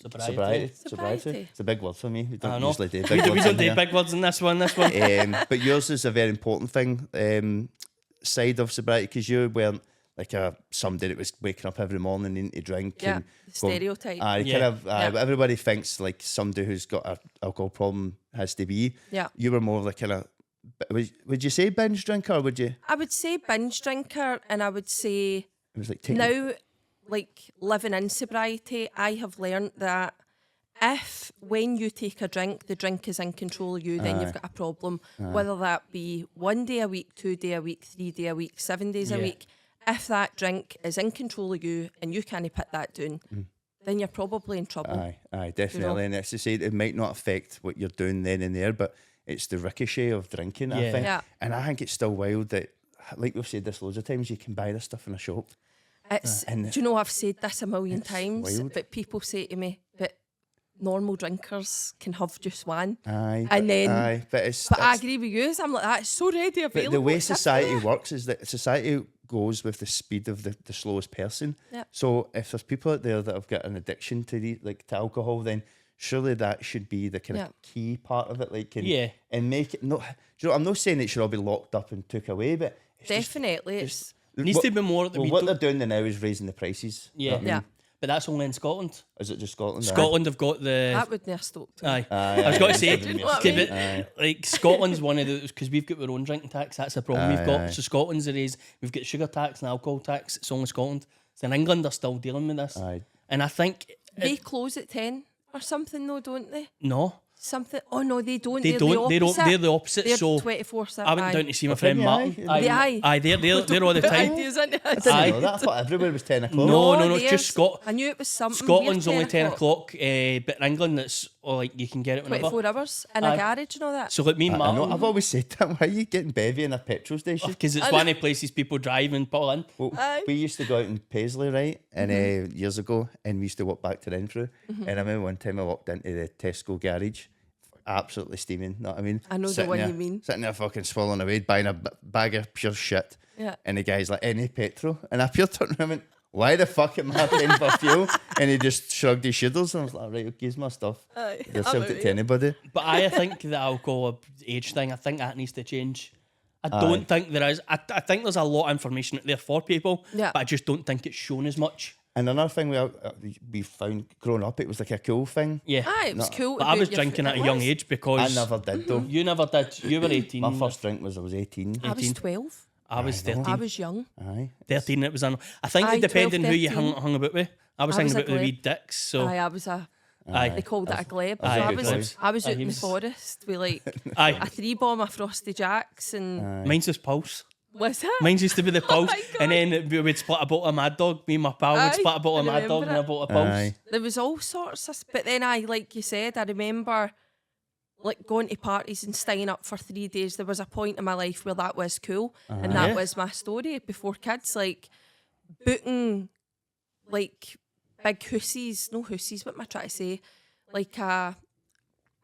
Sobriety. It's a big word for me. We don't usually do big words. We don't do big words in this one. But yours is a very important thing, side of sobriety, because you weren't like somebody that was waking up every morning needing to drink. Yeah, and the stereotype. But everybody thinks like somebody who's got an alcohol problem has to be. Yeah. You were more like kind of, would you say binge drinker, or would you? I would say binge drinker, and I would say It was like taking now, like living in sobriety, I have learned that if when you take a drink, the drink is in control of you, then you've got a problem. Whether that be 1 day a week, 2 day a week, 3 day a week, 7 days a week. If that drink is in control of you and you can't put that down, then you're probably in trouble. Aye, definitely. You know? And it's to say it might not affect what you're doing then and there, but it's the ricochet of drinking, I think. Yeah. And I think it's still wild that, like we've said this loads of times, you can buy this stuff in a shop. Do you know, I've said this a million times, wild. but people say to me, but normal drinkers can have just one. Aye. But I agree with you. I'm like, that's so ready available. But the way society works is that society goes with the speed of the slowest person. Yep. So if there's people out there that have got an addiction to to alcohol, then surely that should be the kind of key part of it. And make it not. Do you know, I'm not saying it should all be locked up and took away, but it's definitely just, it needs to be more. What they're doing now is raising the prices. Yeah, you know what I mean? But that's only in Scotland. Is it just Scotland? Scotland have got the. That would near stopped. Aye. I was going to say, Do you know what I mean? like Scotland's one of those, because we've got our own drinking tax. That's the problem we've got. So Scotland's the raise. We've got sugar tax and alcohol tax. It's only Scotland. So in England, they're still dealing with this. Aye. And I think They close at 10 or something, though, don't they? no. Something. Oh no, they don't. They They're don't. The opposite. They're the opposite. They're so 24/7. I went down to see my friend Aye. Martin. Aye. They're all the time. Ideas into I it. didn't know that. I thought everywhere was 10 o'clock. No, it's theirs- just Scot. I knew it was something. Scotland's We're only 10 o'clock, but in England it's like you can get it whenever. 24 hours in a garage and all that. So like me and I know. Martin, I've always said that. Why are you getting bevy in a petrol station? because it's one of the places people drive and pull in. Well, we used to go out in Paisley, right? And years ago, and we used to walk back to Renfrew. And I remember one time I walked into the Tesco garage, absolutely steaming. Know what I mean? I know the one you mean. Sitting there fucking swallowing away, buying a bag of pure shit. Yeah. And the guy's like, any petrol? And I pure turned around and went, why the fuck am I paying for fuel? And he just shrugged his shoulders and I was like, right, okay, here's my stuff. They'll sell it to anybody. But I think the alcohol age thing, I think that needs to change. I don't think there is. I think there's a lot of information out there for people, Yeah. but I just don't think it's shown as much. And another thing we found growing up, it was like a cool thing. Yeah. Aye, it was cool. But I was drinking at a young age I because never did though. you never did. You were 18. My first drink was I was 18. I was 12. I was 13. I was young. Aye. 13 it was on. I think Aye, it depended 12, on who you 13. hung about with. I was I hanging was a about with the wee gleb. dicks, so Aye, I was a. aye. They called it a gleb. Aye, So I good was. glebs. I was Aye, out he in the was- forest with like Aye. a 3-bomb of Frosty Jacks and Mine's was Pulse. what's that? Mine used to be the Pulse, my God. and then we would split a bottle of Mad Dog. Me and my pal would Aye, split a bottle of I Mad Dog remember and a it. bottle of Pulse. Aye. There was all sorts of, but then like you said, I remember like going to parties and staying up for 3 days. There was a point in my life where that was cool, and that Yeah. was my story before kids. Like booking, like big hussies, no hussies. What am I trying to say? Like a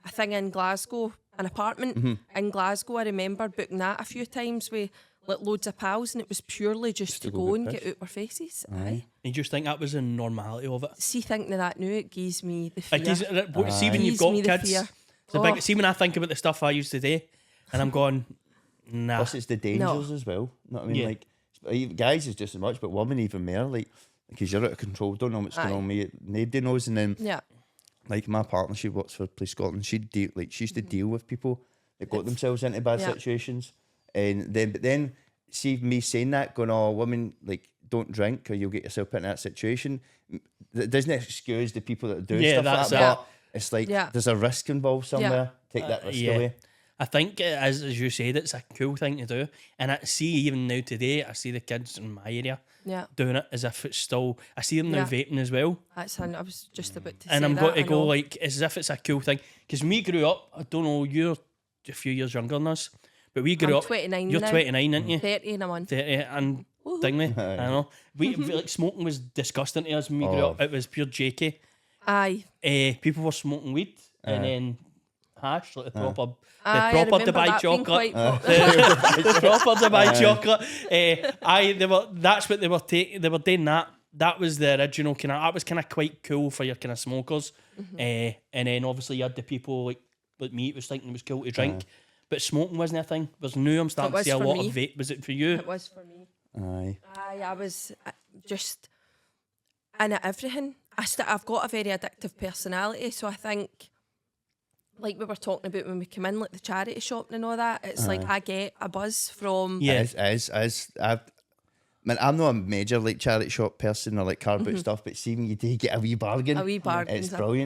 thing in Glasgow, an apartment in Glasgow. I remember booking that a few times with like loads of pals, and it was purely just to to go go and get get out our faces. Aye. You just think that was the normality of it. See, thinking of that now, it gives me the fear. Like, see when you've Gives me got the kids, fear. it's a big, see when I think about the stuff I used to do, and I'm going, nah. Plus, it's the dangers as well. Know what I mean? Yeah. Like, even guys is just as much, but women even more. Like, because you're out of control, don't know what's going Aye. on. Me, nobody knows. And then, Yeah. like my partner, she works for Police Scotland. She used to deal with people that got themselves into bad Yeah. situations, and then see me saying that, going, "Oh, women like don't drink, or you'll get yourself put in that situation." That doesn't excuse the people that do Yeah, stuff like that's that. it. But it's like Yeah. there's a risk involved somewhere. Take that risk yeah. away. I think it is, as you said, it's a cool thing to do. And I see even now today, I see the kids in my area Yeah. doing it as if it's still. I see them now Yeah. vaping as well, That's I was just about to and say I'm that. going to I go know. like as if it's a cool thing. Because me grew up, I don't know, you're a few years younger than us, but we grew I'm up. 29 You're now. 29, aren't you? 30 in a month. 30 and thing me. I know. We like smoking was disgusting to us when we grew up. It was pure JK. Aye. People were smoking weed and then hash, like the proper, Aye, I the proper remember Dubai that being chocolate. quite popular. The proper Dubai chocolate. They were. That's what they were taking. They were doing that, that was the original kind of. That was kind of quite cool for your kind of smokers, and then obviously you had the people like me. It was thinking it was cool to drink, but smoking wasn't a thing. There's new. I'm starting to see a lot of vape. Was it for you? It was for me. Aye. I was just in everything. I've got a very addictive personality, so I think, like we were talking about when we come in, like the charity shop and all that, it's like I get a buzz from... Yeah. I'm not a major like charity shop person or like car boot stuff, but see when you do get a wee bargain, it's brilliant.